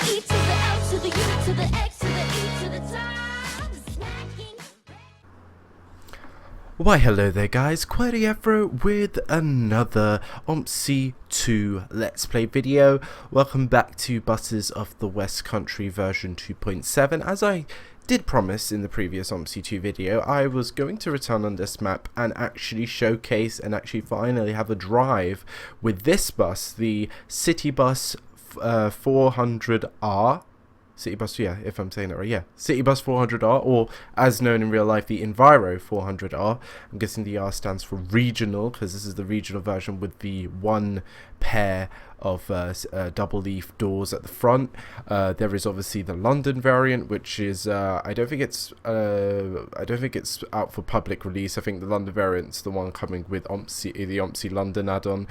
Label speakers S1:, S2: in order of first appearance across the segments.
S1: E to the L to the U to the X to the E to the top. Smacking.
S2: Why hello there guys, Qwerty Afro with another OMSI 2 Let's Play video. Welcome back to Buses of the West Country version 2.7. As I did promise in the previous OMSI 2 video, I was going to return on this map and actually showcase and actually finally have a drive with this bus, the Citybus 400R. Citybus, yeah, if I'm saying that right, yeah. Citybus 400R, or as known in real life, the Enviro 400R. I'm guessing the R stands for regional, because this is the regional version with the one pair of double leaf doors at the front. There is obviously the London variant, which is I don't think it's out for public release. I think the London variant's the one coming with OMSI, the OMSI London add-on.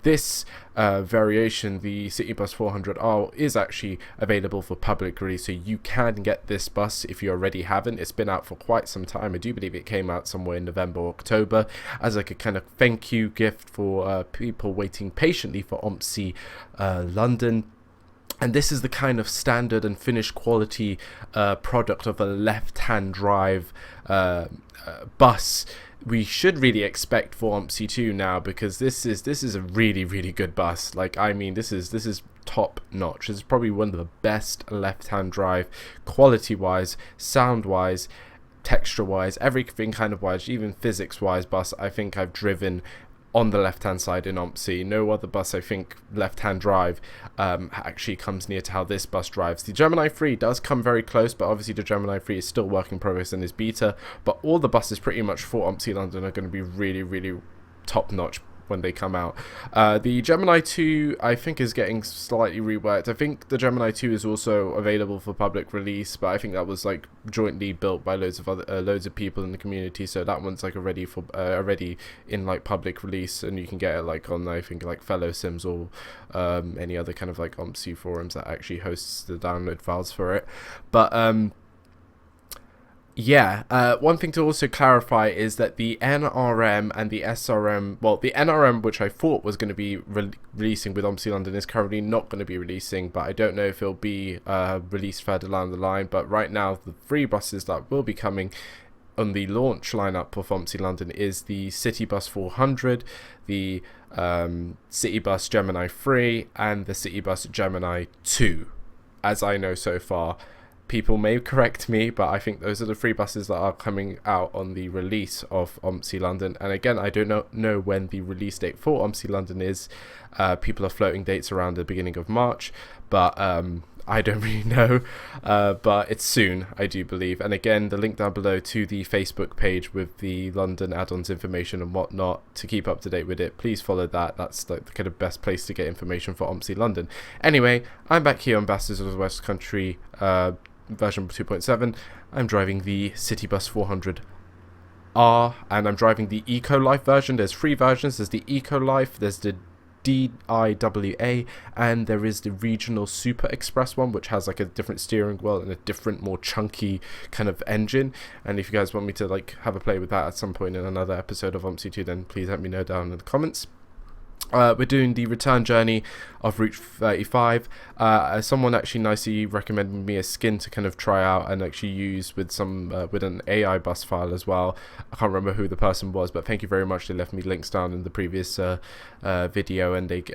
S2: This variation, the Citybus 400R, is actually available for public release, so you can get this bus if you already haven't. It's been out for quite some time. I do believe it came out somewhere in November or October as like a kind of thank you gift for people waiting patiently for OMSI London. And this is the kind of standard and finished quality product of a left-hand drive bus we should really expect for OMSI 2 now, because this is a really good bus. Like, I mean, this is top notch. This is probably one of the best left-hand drive, quality-wise, sound-wise, texture-wise, everything kind of wise, even physics-wise bus I think I've driven on the left-hand side in OMSI. No other bus, I think, left-hand drive actually comes near to how this bus drives. The Gemini 3 does come very close, but obviously the Gemini 3 is still work in progress and is beta. But all the buses pretty much for OMSI London are going to be really top-notch when they come out. The Gemini 2 I think is getting slightly reworked. I think the Gemini 2 is also available for public release, but I think that was like jointly built by loads of people in the community, so that one's like already in like public release, and you can get it like on, I think, like Fellow Sims or any other kind of like OMSI forums that actually hosts the download files for it. But yeah, one thing to also clarify is that the NRM and the SRM, well, the NRM, which I thought was going to be releasing with OMSI London, is currently not going to be releasing, but I don't know if it'll be released further down the line. But right now, the three buses that will be coming on the launch lineup of OMSI London is the Citybus 400, the Citybus Gemini 3, and the Citybus Gemini 2, as I know so far. People may correct me, but I think those are the three buses that are coming out on the release of OMSI London. And again, I don't know when the release date for OMSI London is. People are floating dates around the beginning of March, but I don't really know. But it's soon, I do believe. And again, the link down below to the Facebook page with the London add-ons information and whatnot to keep up to date with it. Please follow that. That's like the kind of best place to get information for OMSI London. Anyway, I'm back here on Buses of the West Country version 2.7. I'm driving the Citybus 400R, and I'm driving the EcoLife version. There's three versions. There's the EcoLife, there's the DIWA, and there is the regional Super Express one, which has like a different steering wheel and a different, more chunky kind of engine. And if you guys want me to like have a play with that at some point in another episode of OMSI 2, then please let me know down in the comments. We're doing the return journey of Route 35. Someone actually nicely recommended me a skin to kind of try out and actually use with some with an AI bus file as well. I can't remember who the person was, but thank you very much. They left me links down in the previous video, and and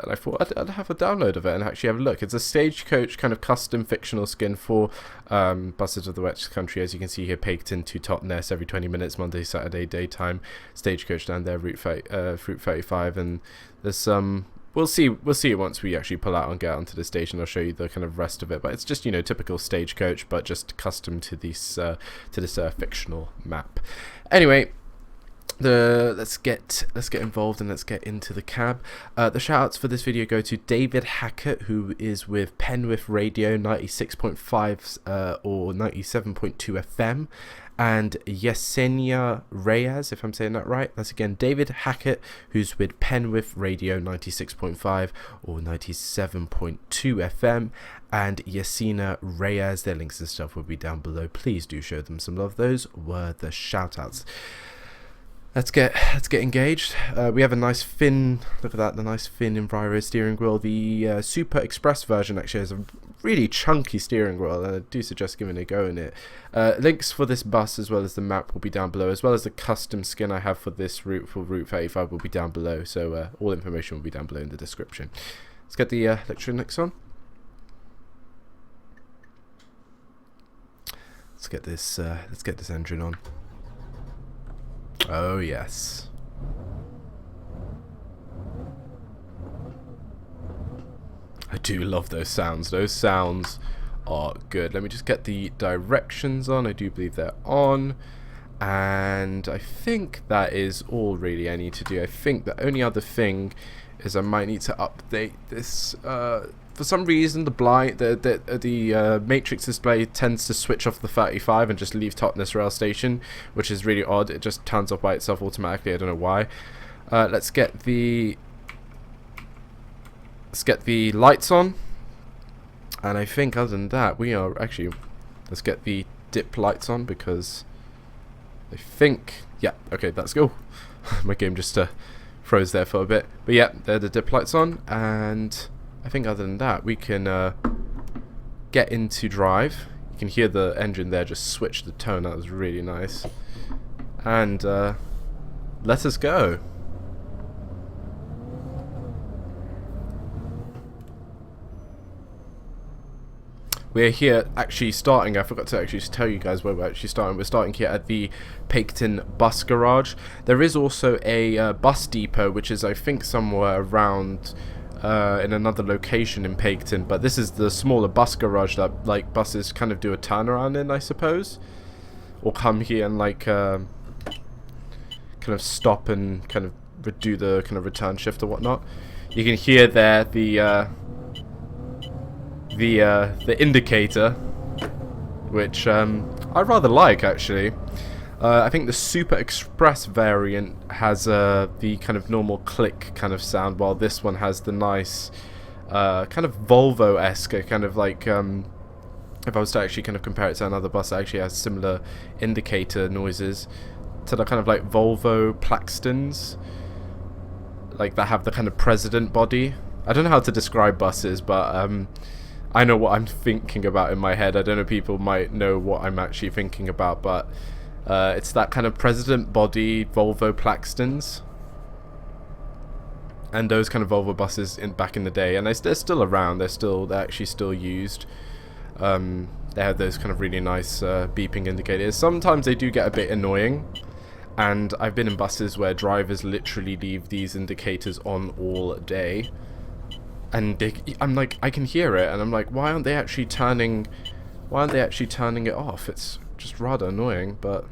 S2: I thought I'd have a download of it and actually have a look. It's a Stagecoach kind of custom fictional skin for Buses of the West Country, as you can see here, pegged into Totnes every 20 minutes, Monday, Saturday, daytime. Stagecoach down there, Route 35, and there's some. We'll see it once we actually pull out and get onto the station. I'll show you the kind of rest of it, but it's just, you know, typical Stagecoach, but just custom to this fictional map. Anyway, let's get involved and let's get into the cab. The shout outs for this video go to David Hackett, who is with Penwith Radio 96.5 or 97.2 FM, and Yessenia Reyes, if I'm saying that right. That's again David Hackett, who's with Penwith Radio 96.5 or 97.2 FM, and Yessenia Reyes. Their links and stuff will be down below. Please do show them some love. Those were the shout outs. Let's get engaged. We have a nice fin. Look at that, the nice fin Enviro steering wheel. The Super Express version actually has a really chunky steering wheel, and I do suggest giving it a go in it. Links for this bus as well as the map will be down below, as well as the custom skin I have for this route, for Route 35, will be down below. So all information will be down below in the description. Let's get the electronics on. Let's get this engine on. Oh yes. I do love those sounds. Those sounds are good. Let me just get the directions on. I do believe they're on. And I think that is all really I need to do. I think the only other thing is I might need to update this. For some reason, the matrix display tends to switch off the 35 and just leave Totnes Rail Station, which is really odd. It just turns off by itself automatically. I don't know why. Let's get the lights on, and I think other than that, we are actually. Let's get the dip lights on because I think okay, let's go. My game just froze there for a bit, but yeah, they're the dip lights on, and I think other than that, we can get into drive. You can hear the engine there just switch the tone. That was really nice. And let us go. We're here actually starting. I forgot to actually tell you guys where we're actually starting. We're starting here at the Paketon bus garage. There is also a bus depot, which is I think somewhere around in another location in Paketon, but this is the smaller bus garage that like buses kind of do a turnaround in, I suppose, or come here and like kind of stop and kind of do the kind of return shift or whatnot. You can hear there the indicator, which I rather like actually. I think the Super Express variant has the kind of normal click kind of sound, while this one has the nice kind of Volvo-esque kind of like if I was to actually kind of compare it to another bus that actually has similar indicator noises to the kind of like Volvo Plaxtons, like that have the kind of president body. I don't know how to describe buses, but I know what I'm thinking about in my head. I don't know, people might know what I'm actually thinking about, but it's that kind of president body Volvo Plaxtons, and those kind of Volvo buses back in the day, and they're still around. They're actually still used. They have those kind of really nice beeping indicators. Sometimes they do get a bit annoying, and I've been in buses where drivers literally leave these indicators on all day. And I'm like, I can hear it, and I'm like, why aren't they actually turning it off? It's just rather annoying. But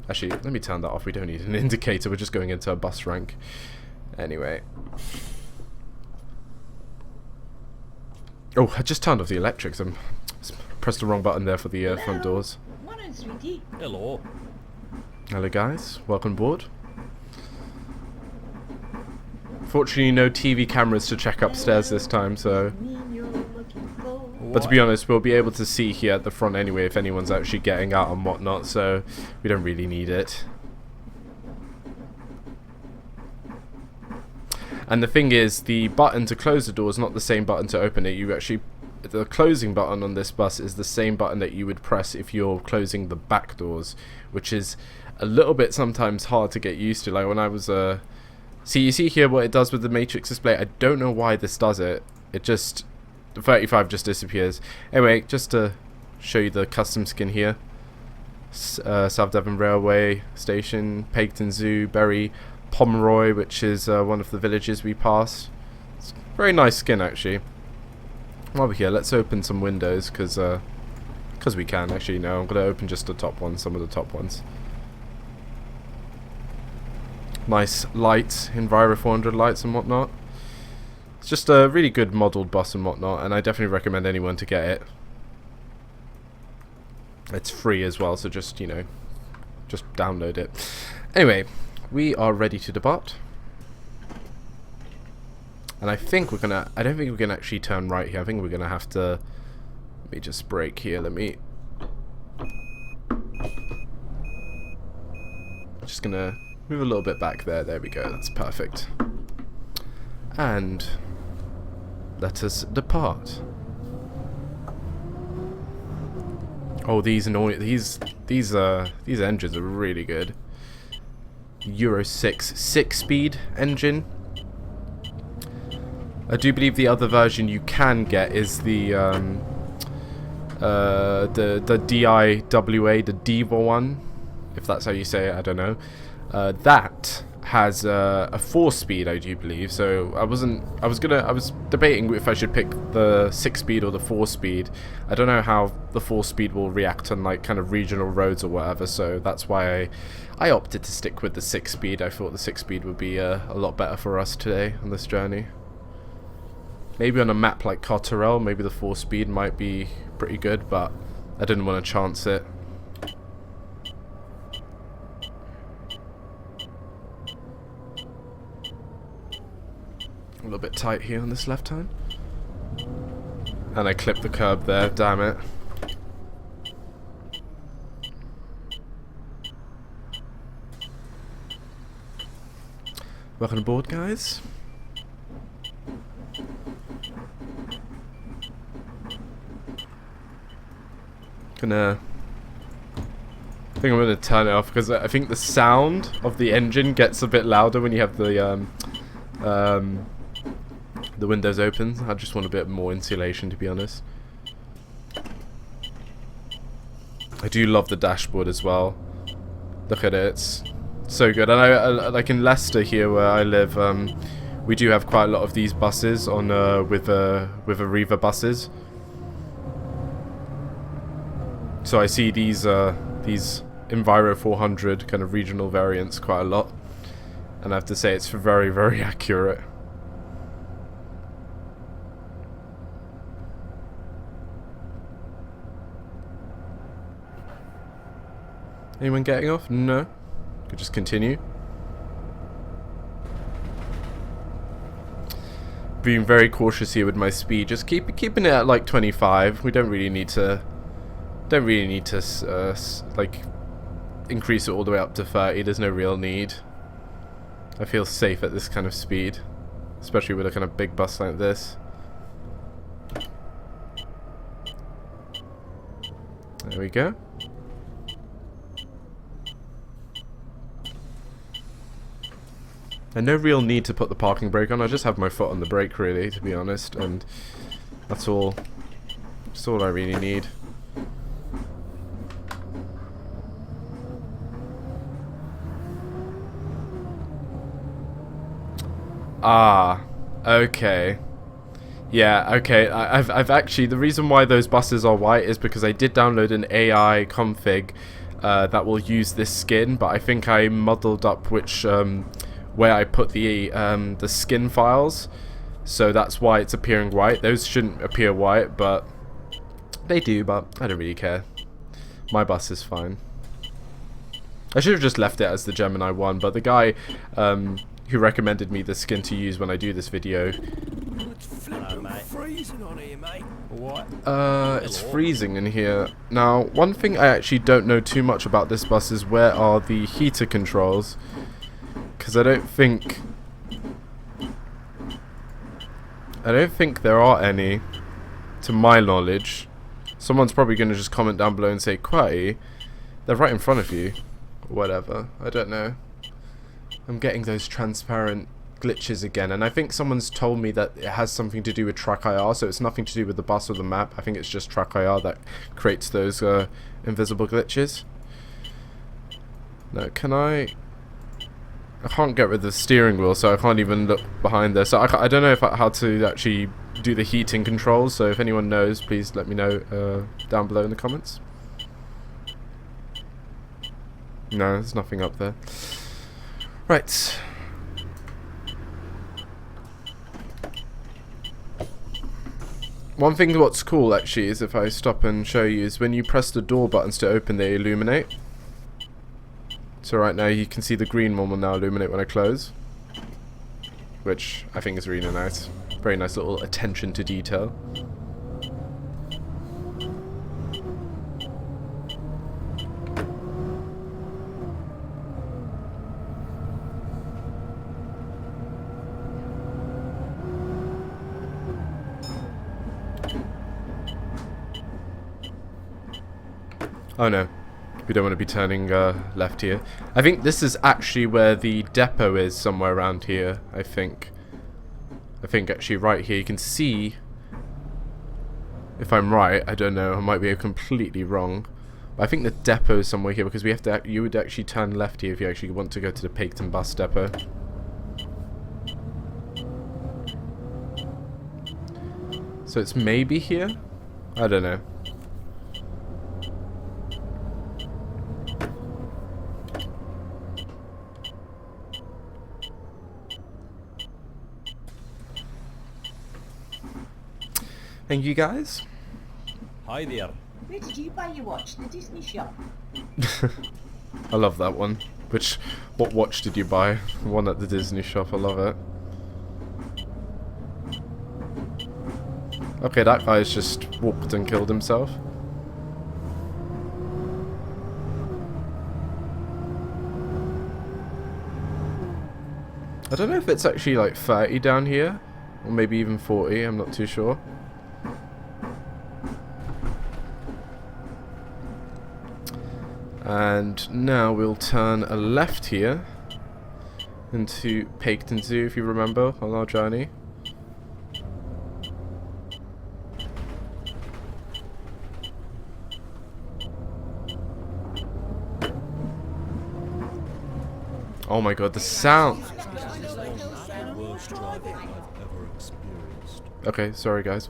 S2: actually, let me turn that off. We don't need an indicator. We're just going into a bus rank. Anyway. Oh, I just turned off the electrics. I pressed the wrong button there for the front doors.
S3: Morning, sweetie.
S4: Hello.
S2: Hello, guys. Welcome aboard. Fortunately, no TV cameras to check upstairs this time, so... But to be honest, we'll be able to see here at the front anyway if anyone's actually getting out and whatnot, so we don't really need it. And the thing is, the button to close the door is not the same button to open it. The closing button on this bus is the same button that you would press if you're closing the back doors, which is a little bit sometimes hard to get used to. Like when I was... See, you see here what it does with the matrix display. I don't know why this does it. It just... The 35 just disappears. Anyway, just to show you the custom skin here. South Devon Railway Station, Paketon Zoo, Bury, Pomeroy, which is one of the villages we pass. It's a very nice skin, actually. While we're here, let's open some windows, because we can. Actually, no, I'm going to open just the top ones, some of the top ones. Nice lights, Enviro 400 lights and whatnot. It's just a really good modelled bus and whatnot, and I definitely recommend anyone to get it. It's free as well, so just, you know, just download it. Anyway, we are ready to depart. And I think we're gonna... I don't think we can actually turn right here. I think we're gonna have to... Let me just brake here. Let me... just gonna move a little bit back there. There we go. That's perfect. And let us depart. Oh, these engines are really good. Euro 6 6-speed engine. I do believe the other version you can get is the DIWA, the Diva one, if that's how you say it. I don't know. That has a 4-speed, I do believe. So I was debating if I should pick the 6-speed or the 4-speed. I don't know how the 4-speed will react on like kind of regional roads or whatever. So that's why I opted to stick with the 6-speed. I thought the 6-speed would be a lot better for us today on this journey. Maybe on a map like Cotterell, maybe the 4-speed might be pretty good, but I didn't want to chance it. A little bit tight here on this left hand. And I clipped the curb there, damn it. Welcome aboard, guys. I think I'm gonna turn it off because I think the sound of the engine gets a bit louder when you have the windows open. I just want a bit more insulation, to be honest. I do love the dashboard as well. Look at it, it's so good. And I like in Leicester here where I live, we do have quite a lot of these buses on with Arriva buses. So I see these Enviro 400 kind of regional variants quite a lot, and I have to say it's very, very accurate. Anyone getting off? No. Could just continue. Being very cautious here with my speed. Just keeping it at like 25. We don't really need to. Like increase it all the way up to 30. There's no real need. I feel safe at this kind of speed, especially with a kind of big bus like this. There we go. And no real need to put the parking brake on. I just have my foot on the brake, really, to be honest, and that's all. That's all I really need. Ah, okay. Yeah, okay. I've actually, the reason why those buses are white is because I did download an AI config that will use this skin, but I think I muddled up which where I put the skin files, so that's why it's appearing white. Those shouldn't appear white, but they do. But I don't really care. My bus is fine. I should have just left it as the Gemini one, but the guy who recommended me the skin to use when I do this video.
S3: Freezing on here, mate. What?
S2: It's freezing in here. Now, one thing I actually don't know too much about this bus is where are the heater controls, because I don't think there are any, to my knowledge. Someone's probably going to just comment down below and say, Qwertee, they're right in front of you. Whatever. I don't know. I'm getting those transparent glitches again, and I think someone's told me that it has something to do with TrackIR, so it's nothing to do with the bus or the map. I think it's just TrackIR that creates those invisible glitches. No, I can't get rid of the steering wheel, so I can't even look behind there. So I don't know how to actually do the heating controls, so if anyone knows, please let me know down below in the comments. No, there's nothing up there. Right. One thing what's cool actually is if I stop and show you is when you press the door buttons to open, they illuminate. So right now you can see the green one will now illuminate when I close, which I think is really nice. Very nice little attention to detail. Oh no, we don't want to be turning left here. I think this is actually where the depot is, somewhere around here, I think. I think actually right here, you can see, if I'm right, I don't know, I might be completely wrong. But I think the depot is somewhere here, because we have to, you would actually turn left here if you actually want to go to the Picton bus depot. So it's maybe here? I don't know. Thank you guys.
S3: Hi there.
S4: Where did you buy your watch? The Disney shop?
S2: I love that one. What watch did you buy? One at the Disney shop, I love it. Okay, that guy's just whooped and killed himself. I don't know if it's actually like 30 down here, or maybe even 40, I'm not too sure. And now we'll turn a left here into Picton Zoo, if you remember, on our journey. Oh my god, the sound!
S3: Worst driving I've ever experienced.
S2: Okay, sorry guys.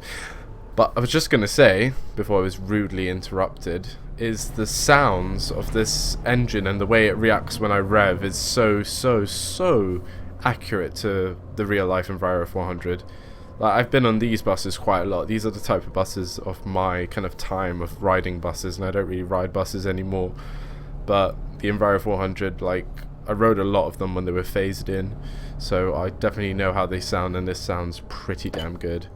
S2: But I was just gonna say, before I was rudely interrupted, is the sounds of this engine and the way it reacts when I rev is so accurate to the real life Enviro 400. Like, I've been on these buses quite a lot. These are the type of buses of my kind of time of riding buses, and I don't really ride buses anymore. But the Enviro 400, like, I rode a lot of them when they were phased in, so I definitely know how they sound, and this sounds pretty damn good.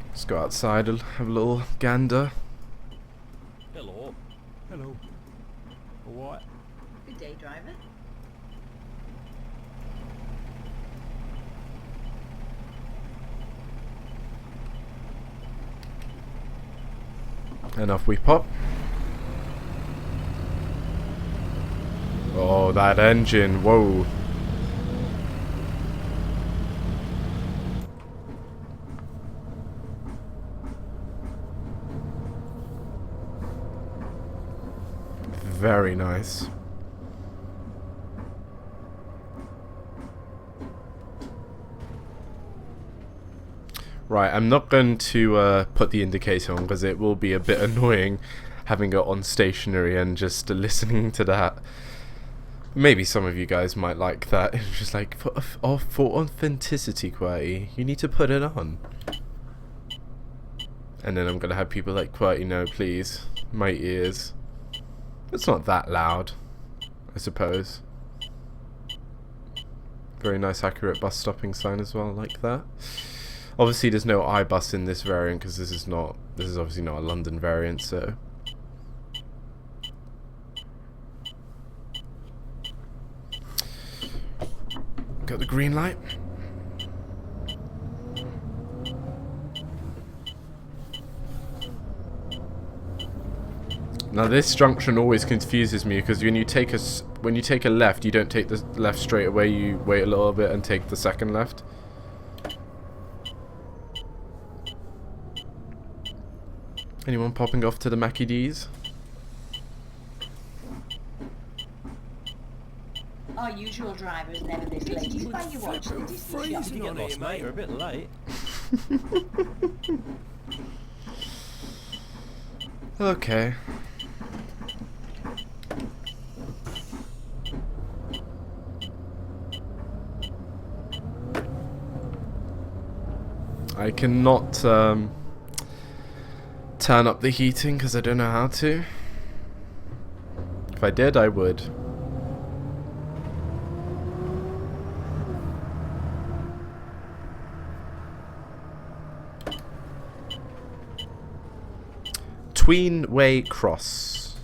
S2: Let's go outside and have a little gander.
S3: Hello. Hello. What?
S4: Good day, driver.
S2: And off we pop. Oh, that engine, whoa. Very nice. Right, I'm not going to put the indicator on because it will be a bit annoying having it on stationary and just listening to that. Maybe some of you guys might like that. It's just like, for authenticity, QWERTEE, you need to put it on. And then I'm going to have people like, QWERTEE, no please, my ears. It's not that loud, I suppose. Very nice accurate bus stopping sign as well, like that. Obviously there's no iBus in this variant because this is obviously not a London variant, so. Got the green light. Now this junction always confuses me because when you take a left, you don't take the left straight away, you wait a little bit and take the second left. Anyone popping off to the Mackie D's?
S4: Our usual driver is never this late. Did you buy your watch? The Disney shop?
S3: Freezing on here, mate. You're a bit late.
S2: Okay. I cannot turn up the heating because I don't know how to. If I did, I would. Tweenway Cross.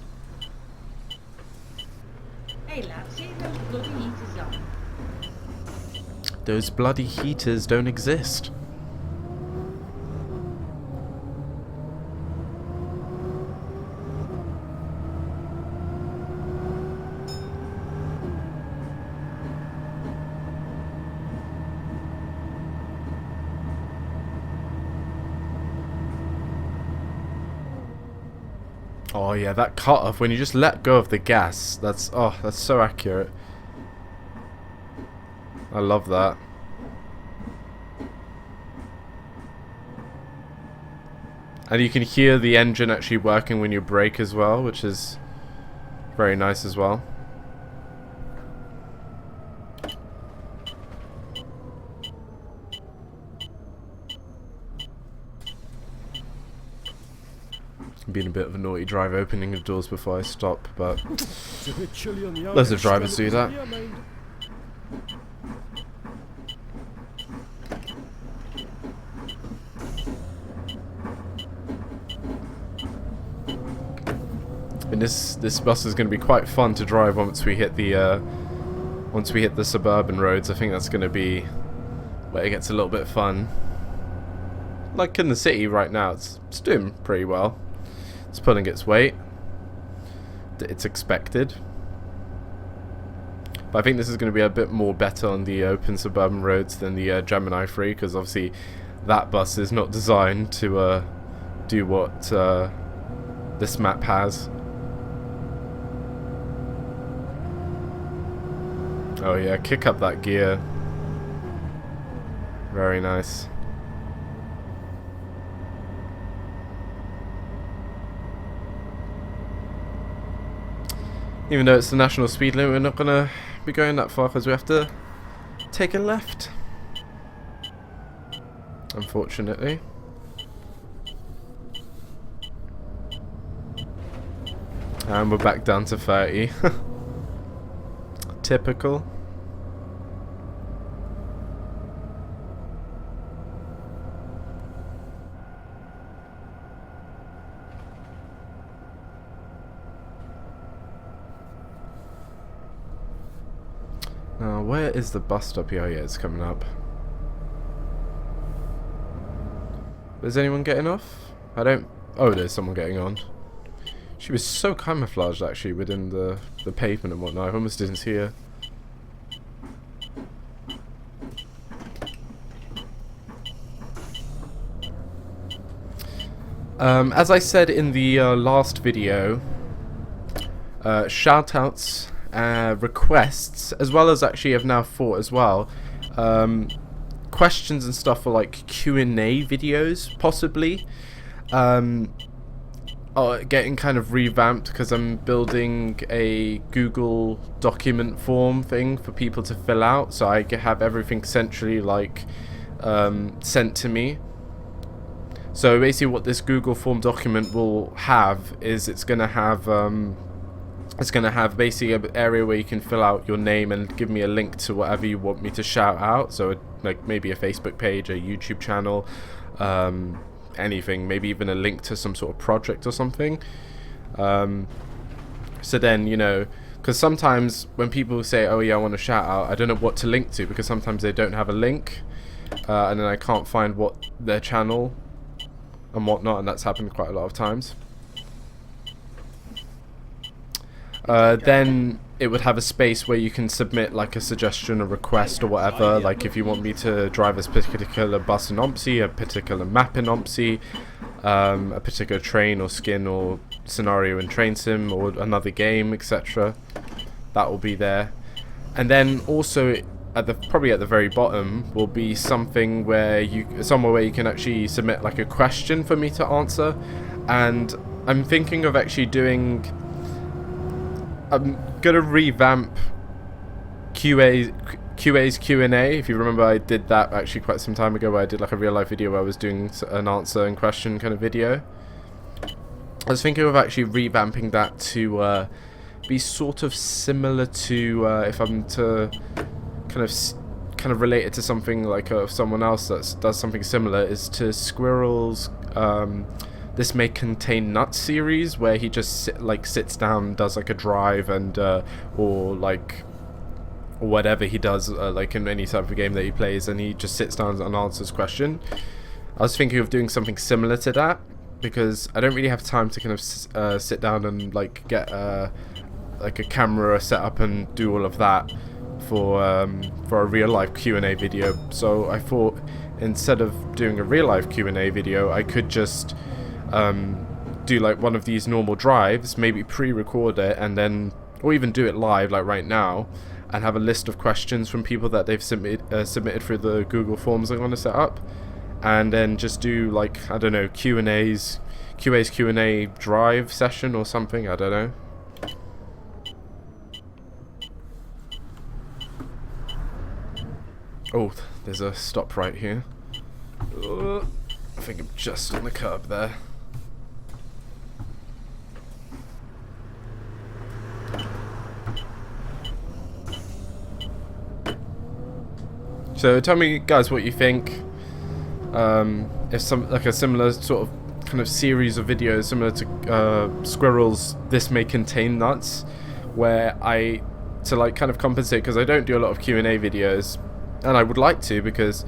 S4: Hey lads, see those bloody heaters on?
S2: Those bloody heaters don't exist. Oh yeah, that cut-off, when you just let go of the gas, that's so accurate. I love that. And you can hear the engine actually working when you brake as well, which is very nice as well. Being a bit of a naughty driver, opening the doors before I stop, but
S3: It's a bit chilly on the
S2: loads of drivers do that.
S3: Yeah, mind.
S2: And this bus is going to be quite fun to drive once we hit the suburban roads. I think that's going to be where it gets a little bit fun. Like in the city right now, it's doing pretty well. It's pulling its weight. It's expected. But I think this is going to be a bit more better on the open suburban roads than the Gemini 3, because obviously that bus is not designed to do what this map has. Oh yeah, kick up that gear. Very nice. Even though it's the national speed limit, we're not gonna be going that far because we have to take a left. Unfortunately. And we're back down to 30. Typical. Now, where is the bus stop here? Oh, yeah, it's coming up. Is anyone getting off? I don't... Oh, there's someone getting on. She was so camouflaged, actually, within the pavement and whatnot. I almost didn't see her. As I said in the last video, shoutouts, requests, as well as actually have now thought as well, questions and stuff for like Q&A videos, possibly, are getting kind of revamped because I'm building a Google document form thing for people to fill out, so I can have everything centrally like sent to me. So basically what this Google form document will have is it's going to have basically an area where you can fill out your name and give me a link to whatever you want me to shout out. So like maybe a Facebook page, a YouTube channel, anything, maybe even a link to some sort of project or something. So then, you know, because sometimes when people say, oh yeah, I want to shout out, I don't know what to link to because sometimes they don't have a link, and then I can't find what their channel and whatnot, and that's happened quite a lot of times. Then it would have a space where you can submit like a suggestion, a request or whatever, like if you want me to drive a particular bus in OMSI, a particular map in OMSI, a particular train or skin or scenario in Train Sim or another game, etc. That will be there. And then also probably at the very bottom will be something where somewhere where you can actually submit like a question for me to answer. And I'm thinking of actually I'm gonna revamp QA's Q&A. If you remember, I did that actually quite some time ago, where I did like a real life video where I was doing an answer and question kind of video. I was thinking of actually revamping that to be sort of similar to if I'm to kind of relate it to something like someone else that does something similar, is to Squirrel's This May Contain Nuts series, where he just sits down, does like a drive, and or whatever he does, like in any type of game that he plays, and he just sits down and answers question. I was thinking of doing something similar to that, because I don't really have time to kind of sit down and like get like a camera set up and do all of that for a real life Q&A video. So I thought instead of doing a real life Q&A video, I could just do like one of these normal drives, maybe pre-record it, and then, or even do it live like right now, and have a list of questions from people that they've submitted through the Google Forms I'm going to set up, and then just do like, I don't know, QA's Q&A drive session or something, I don't know. Oh, there's a stop right here. I think I'm just on the curb there. So tell me, guys, what you think. If some like a similar sort of kind of series of videos similar to Squirrels, this may contain nuts, where to like kind of compensate, because I don't do a lot of Q&A videos, and I would like to, because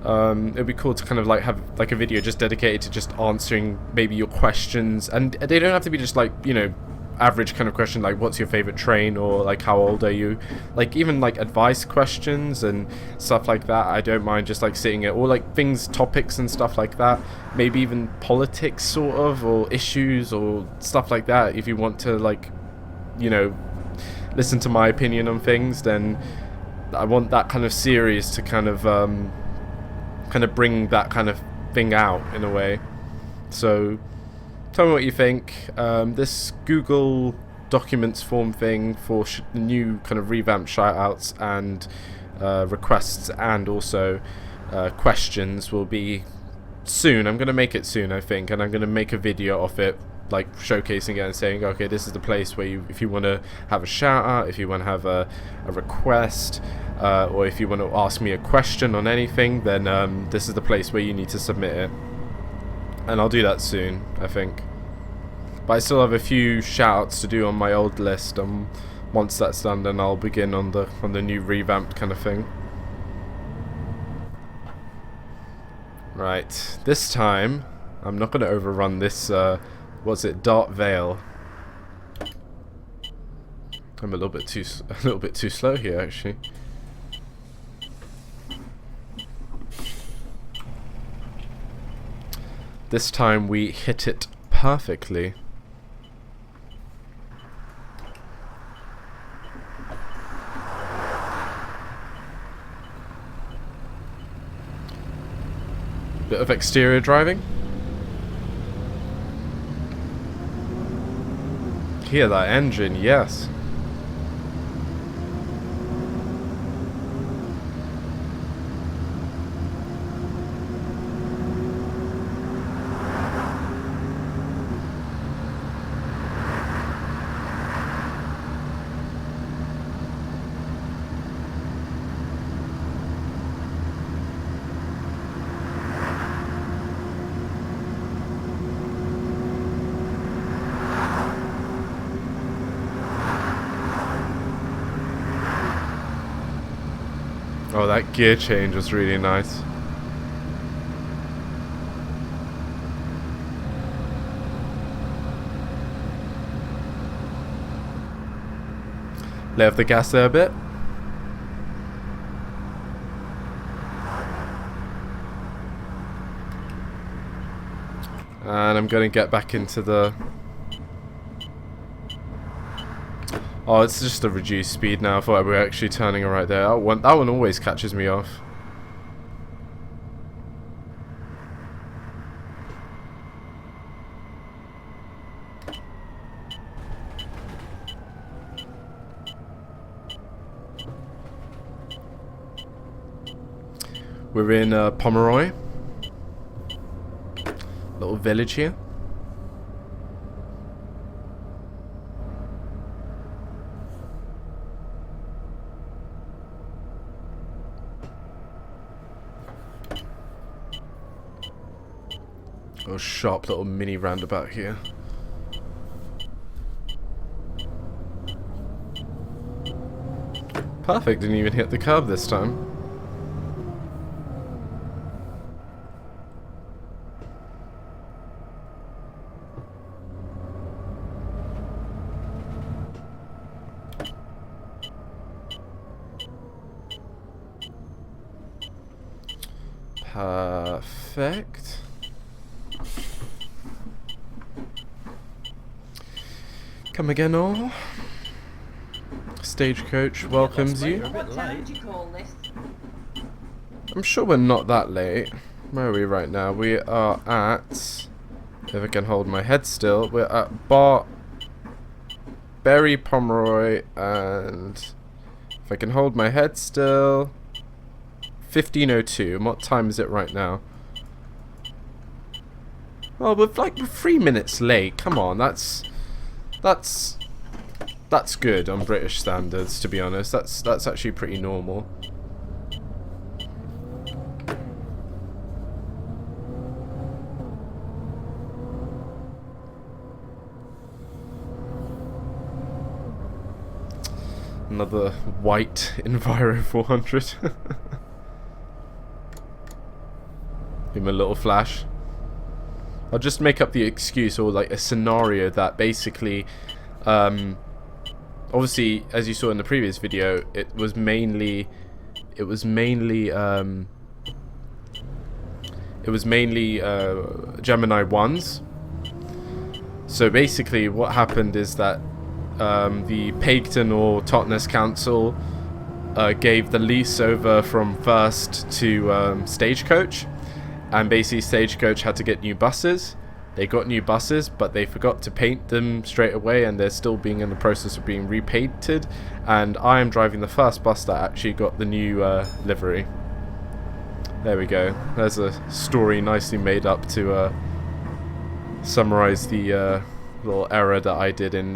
S2: it'd be cool to kind of like have like a video just dedicated to just answering maybe your questions, and they don't have to be just like, you know, average kind of question like what's your favorite train, or like how old are you, like even like advice questions and stuff like that. I don't mind just like sitting it, or like things, topics and stuff like that, maybe even politics sort of, or issues or stuff like that. If you want to, like, you know, listen to my opinion on things, then I want that kind of series to kind of bring that kind of thing out in a way. So tell me what you think. This Google Documents form thing for the new kind of revamped shoutouts and requests, and also questions, will be soon. I'm going to make it soon, I think, and I'm going to make a video of it, like showcasing it and saying, okay, this is the place where if you want to have a shoutout, if you want to have a request, or if you want to ask me a question on anything, then this is the place where you need to submit it. And I'll do that soon, I think. But I still have a few shoutouts to do on my old list. Once that's done, then I'll begin on the new revamped kind of thing. Right, this time I'm not going to overrun this. What's it? Dart Vale. I'm a little bit too slow here, actually. This time we hit it perfectly. Bit of exterior driving. Hear that engine, yes. Oh, that gear change was really nice. Let off the gas there a bit. And I'm going to get back into the... Oh, it's just a reduced speed now. I thought we were actually turning right there. That one always catches me off. We're in Pomeroy. Little village here. Little sharp little mini roundabout here. Perfect, didn't even hit the curb this time. Perfect. Come again, all. Stagecoach welcomes you.
S4: What time do you call this?
S2: I'm sure we're not that late. Where are we right now? We are at... If I can hold my head still, we're at Berry Pomeroy, and if I can hold my head still, 15:02. And what time is it right now? Well, we're 3 minutes late. Come on, that's good on British standards, to be honest. That's actually pretty normal. Another white Enviro 400. Give him a little flash. I'll just make up the excuse or like a scenario that basically, obviously, as you saw in the previous video, it was mainly Gemini 1s. So basically, what happened is that the Paketon or Totnes Council gave the lease over from First to Stagecoach, and basically Stagecoach had to get new buses. They got new buses, but they forgot to paint them straight away, and they're still being in the process of being repainted. And I am driving the first bus that actually got the new livery. There we go. There's a story nicely made up to summarize the little error that I did in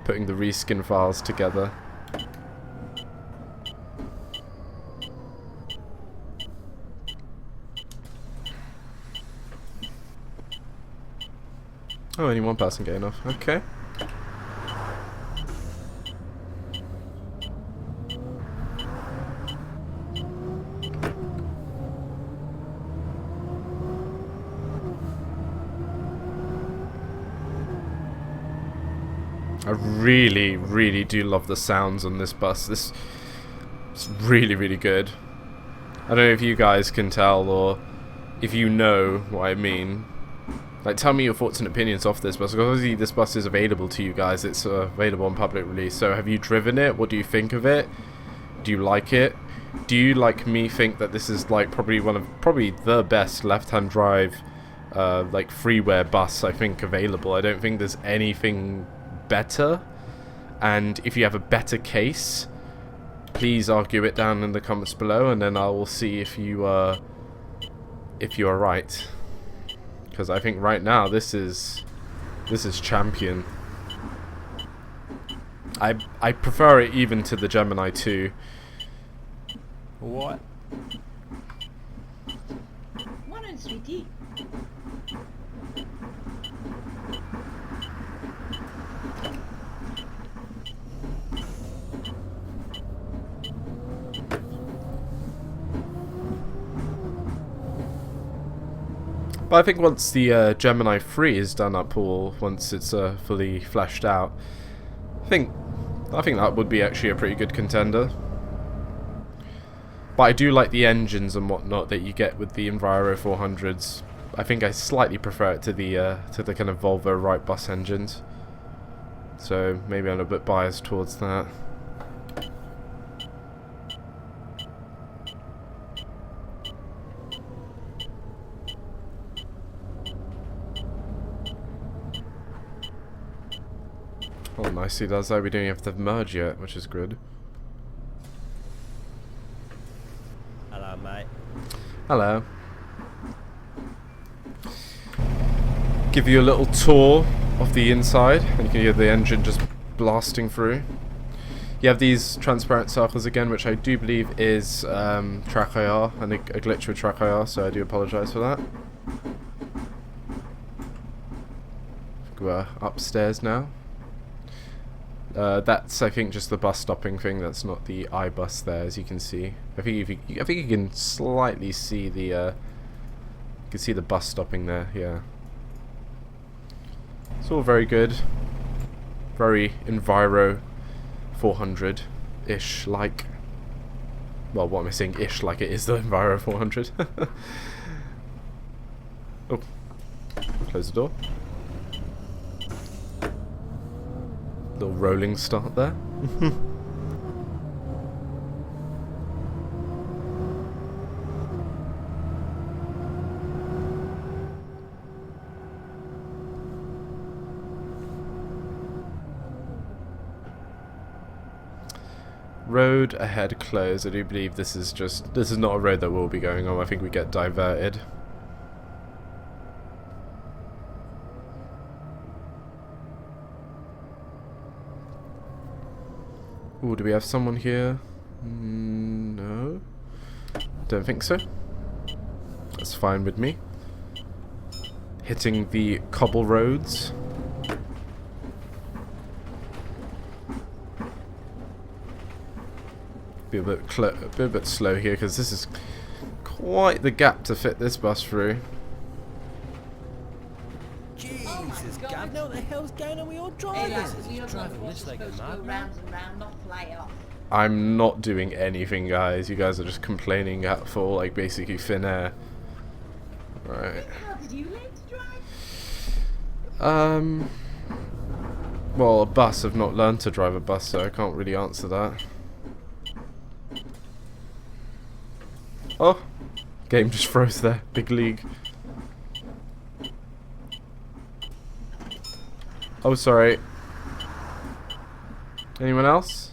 S2: putting the reskin files together. Oh, only one person getting off. Okay. I really, really do love the sounds on this bus. This is really, really good. I don't know if you guys can tell or if you know what I mean. Like, tell me your thoughts and opinions off this bus. Because obviously this bus is available to you guys. It's available on public release. So have you driven it? What do you think of it? Do you like it? Do you, like me, think that this is like probably the best left-hand drive like freeware bus I think available? I don't think there's anything better. And if you have a better case, please argue it down in the comments below, and then I will see if you are right. Because I think right now this is champion. I prefer it even to the Gemini 2.
S3: What?
S4: Morning, sweetie.
S2: But I think once the Gemini 3 is done up, or once it's fully fleshed out, I think that would be actually a pretty good contender. But I do like the engines and whatnot that you get with the Enviro 400s. I think I slightly prefer it to the kind of Volvo Wright bus engines. So maybe I'm a bit biased towards that. Oh, nicely does that. We don't even have to merge yet, which is good.
S3: Hello, mate.
S2: Hello. Give you a little tour of the inside, and you can hear the engine just blasting through. You have these transparent circles again, which I do believe is track IR, and a glitch with track IR, so I do apologise for that. We're upstairs now. That's, I think, just the bus stopping thing. That's not the iBus there, as you can see. I think you can slightly see the you can see the bus stopping there. Yeah, it's all very good. Very Enviro 400-ish like. Well, what am I saying? Ish like it is the Enviro 400. Oh, close the door. Little rolling start there. Road ahead closed. I do believe this is not a road that we'll be going on. I think we get diverted. Ooh, do we have someone here? No. Don't think so. That's fine with me. Hitting the cobble roads. Be a bit slow here because this is quite the gap to fit this bus through.
S3: Jesus, Gav, what the hell's going on with your
S4: Hey,
S3: driving?
S4: lads,
S3: He's
S4: you're
S3: driving
S4: not
S3: this like a
S4: supposed to go
S3: madman.
S4: round and round, not fly off.
S2: I'm not doing anything, guys. You guys are just complaining for like basically thin air. Right.
S4: How did you learn to drive?
S2: Well, a bus. I've not learned to drive a bus, so I can't really answer that. Oh, game just froze there. Big league. Oh, sorry. Anyone else?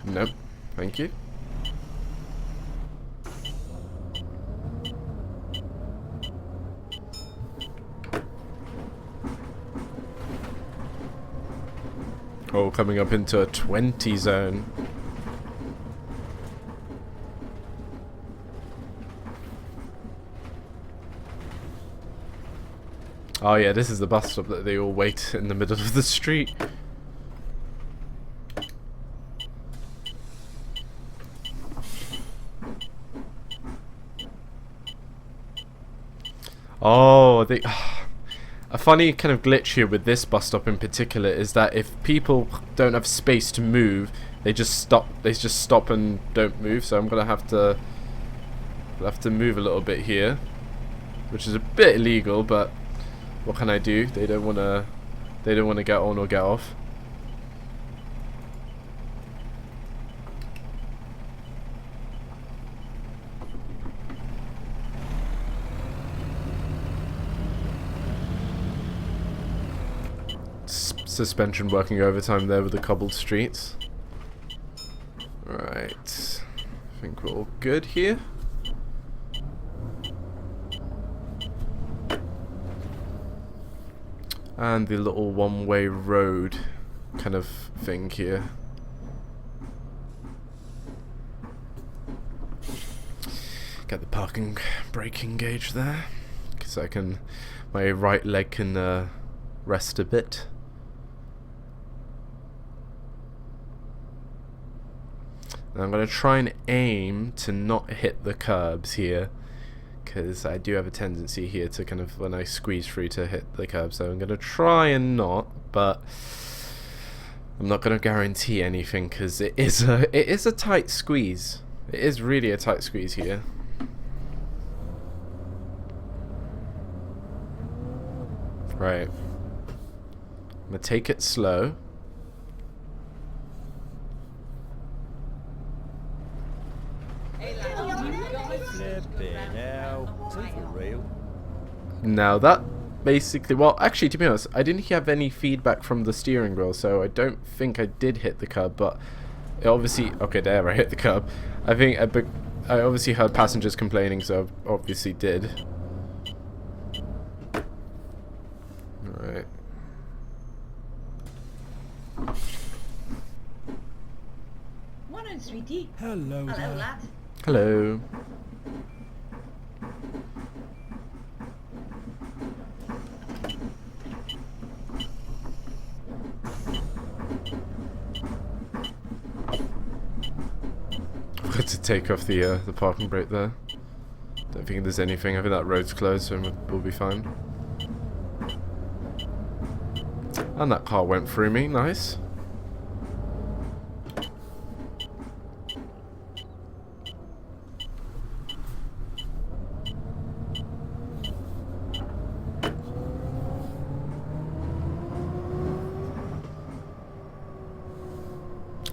S2: Nope. Thank you. Oh, coming up into a 20 zone. Oh yeah, this is the bus stop that they all wait in the middle of the street. Oh, a funny kind of glitch here with this bus stop in particular is that if people don't have space to move, they just stop. They just stop and don't move. So I'm gonna have to move a little bit here, which is a bit illegal, but what can I do? They don't wanna get on or get off. Suspension working overtime there with the cobbled streets. Right, I think we're all good here. And the little one-way road kind of thing here. Get the parking braking gauge there, because my right leg can rest a bit. And I'm going to try and aim to not hit the curbs here, because I do have a tendency here to kind of, when I squeeze through, to hit the curb. So I'm going to try and not, but I'm not going to guarantee anything because it is a tight squeeze. It is really a tight squeeze here. Right. I'm going to take it slow.
S3: Flipping hell. Is that for real?
S2: Now that basically, well, actually, to be honest, I didn't have any feedback from the steering wheel, so I don't think I did hit the curb, but it obviously, okay, there, I hit the curb. I think I obviously heard passengers complaining, so I obviously did. Alright.
S4: Morning, sweetie.
S3: Hello,
S4: Hello, lad.
S2: Hello. Forgot to take off the parking brake there. Don't think there's anything. I think that road's closed, so we'll be fine. And that car went through me. Nice.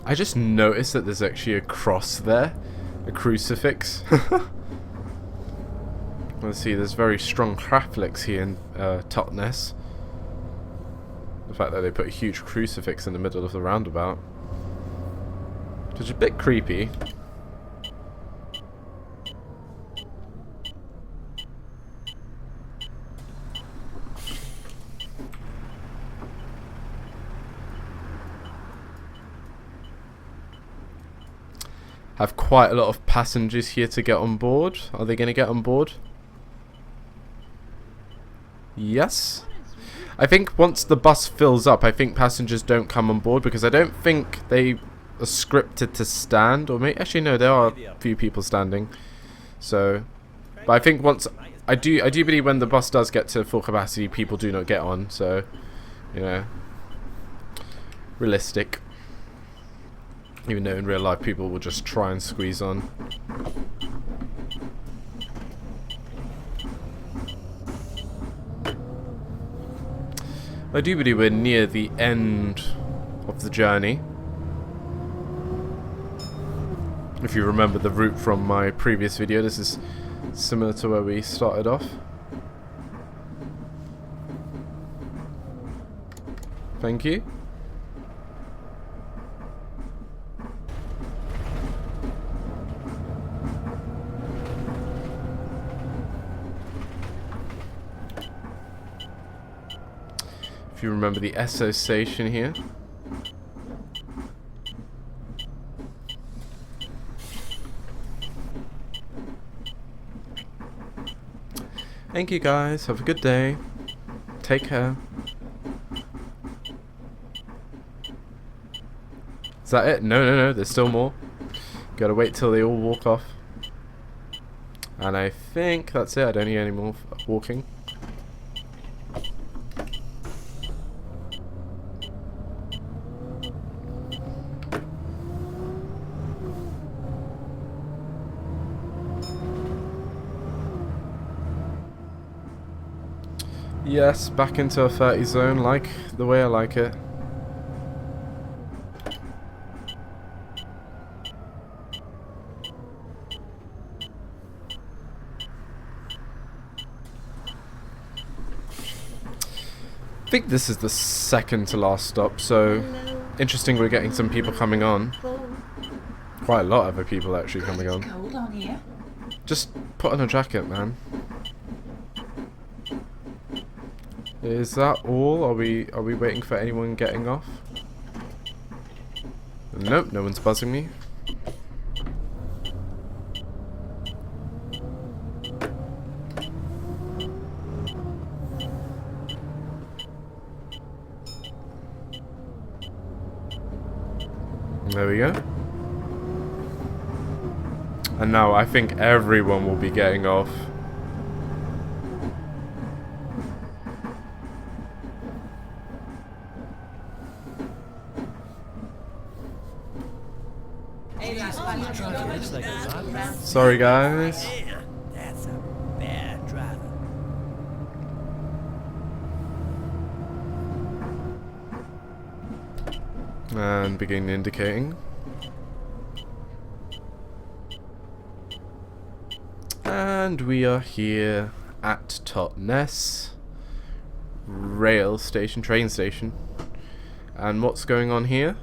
S2: I just noticed that there's actually a cross there. A crucifix. Let's see, there's very strong Catholics here in Totnes. The fact that they put a huge crucifix in the middle of the roundabout. Which is a bit creepy. Have quite a lot of passengers here to get on board. Are they going to get on board? Yes. I think once the bus fills up, I think passengers don't come on board because I don't think they are scripted to stand. Or maybe, actually no, there are a few people standing. So, but I think once I do believe when the bus does get to full capacity, people do not get on. So, you know, realistic. Even though in real life people will just try and squeeze on. I do believe we're near the end of the journey. If you remember the route from my previous video, this is similar to where we started off. Thank you. If you remember the Esso station here. Thank you guys, have a good day. Take care. Is that it? No, there's still more. Gotta wait till they all walk off. And I think that's it, I don't need any more walking. Yes, back into a 30 zone, like the way I like it. I think this is the second to last stop, so interesting we're getting some people coming on. Quite a lot of other people actually coming on.
S4: It's cold on here.
S2: Just put on a jacket, man. Is that all? Are we waiting for anyone getting off? Nope, no one's buzzing me. There we go. And now I think everyone will be getting off. Sorry guys.
S3: That's a bad driver.
S2: And begin indicating. And we are here at Totnes rail station, train station. And what's going on here?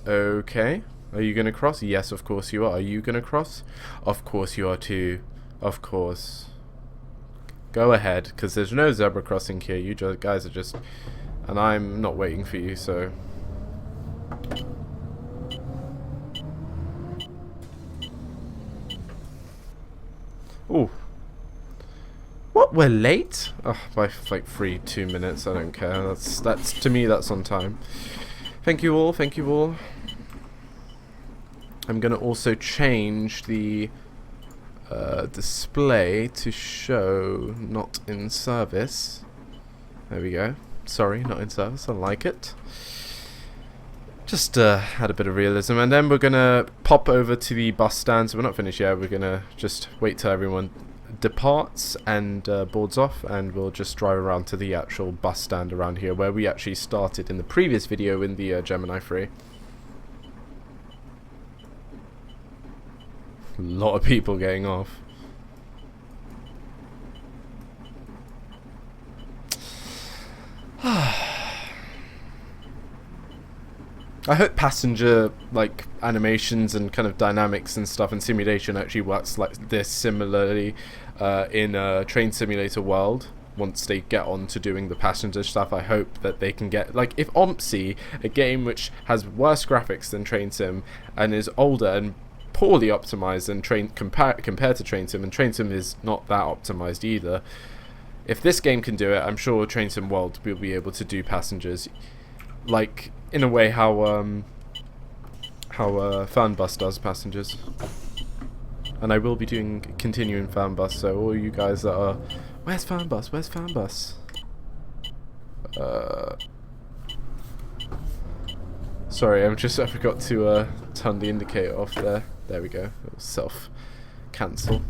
S2: Okay. Are you going to cross? Yes, of course you are. Are you going to cross? Of course you are too. Of course. Go ahead, because there's no zebra crossing here. You guys are just... And I'm not waiting for you, so... Ooh. What? We're late? Oh, by like 2 minutes. I don't care. That's to me, that's on time. Thank you all. Thank you all. I'm going to also change the display to show not in service. There we go. Sorry, not in service. I like it. Just add a bit of realism. And then we're going to pop over to the bus stand. So we're not finished yet. We're going to just wait till everyone departs and boards off, and we'll just drive around to the actual bus stand around here where we actually started in the previous video in the Gemini 3. A lot of people getting off. I hope passenger like animations and kind of dynamics and stuff and simulation actually works like this similarly in a train simulator world. Once they get on to doing the passenger stuff, I hope that they can get, like, if OMSI, a game which has worse graphics than Train Sim and is older and poorly optimized than compared to Train Sim, and Train Sim is not that optimized either. If this game can do it, I'm sure Train Sim World will be able to do passengers, like in a way how Fanbus does passengers. And I will be doing continuing Fanbus, so all you guys that are, where's Fanbus? Where's Fanbus? Sorry, I forgot to turn the indicator off there. There we go. It was self-cancel.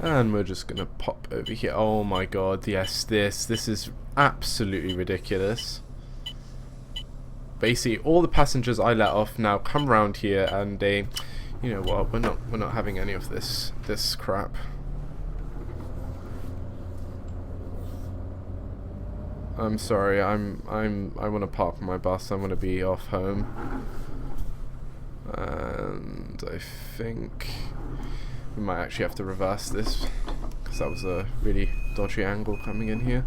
S2: And we're just gonna pop over here. Oh my god, yes, this is absolutely ridiculous. Basically, all the passengers I let off now come around here, and they, you know what? We're not having any of this crap. I'm sorry. I want to park my bus. I want to be off home, and I think we might actually have to reverse this, because that was a really dodgy angle coming in here.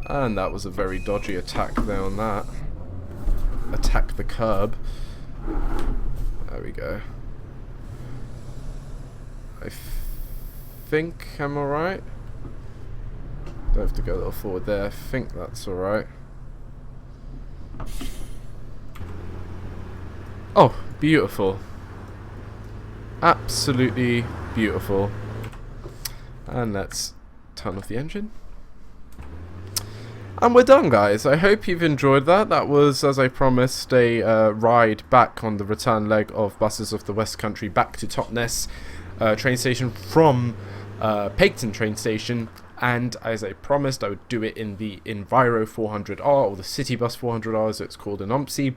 S2: And that was a very dodgy attack there on that. Attack the curb. There we go. I think I'm alright. Don't have to go a little forward there. I think that's alright. Oh, beautiful. Absolutely beautiful. And let's turn off the engine. And we're done, guys. I hope you've enjoyed that. That was, as I promised, a ride back on the return leg of Buses of the West Country back to Totnes train station from Pegton train station. And as I promised, I would do it in the Enviro 400R, or the Citybus 400R as it's called in OMSI.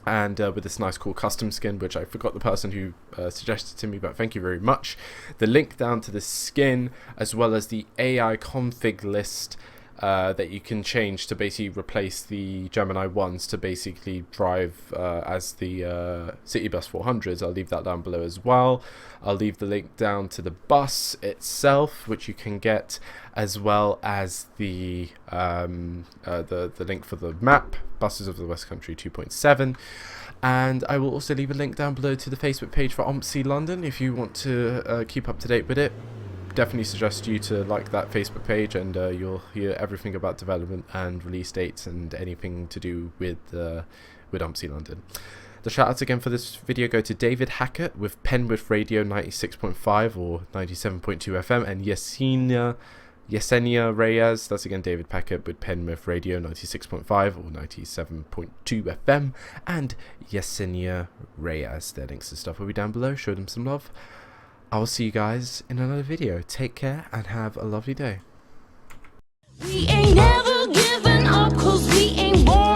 S2: And with this nice cool custom skin, which I forgot the person who suggested to me, but thank you very much. The link down to the skin, as well as the AI config list that you can change to basically replace the Gemini 1s to basically drive as the Citybus 400s. I'll leave that down below as well. I'll leave the link down to the bus itself, which you can get, as well as the link for the map, Buses of the West Country 2.7. And I will also leave a link down below to the Facebook page for OMSI London if you want to keep up to date with it. Definitely suggest you to like that Facebook page, and you'll hear everything about development and release dates and anything to do with OMSI London. The shoutouts again for this video go to David Hackett with Penwith Radio 96.5 or 97.2 FM, and Yessenia Reyes, that's again David Hackett with Penwith Radio 96.5 or 97.2 FM, and Yessenia Reyes. Their links and stuff will be down below. Show them some love. I will see you guys in another video. Take care and have a lovely day.
S1: We ain't never giving up 'cause we ain't born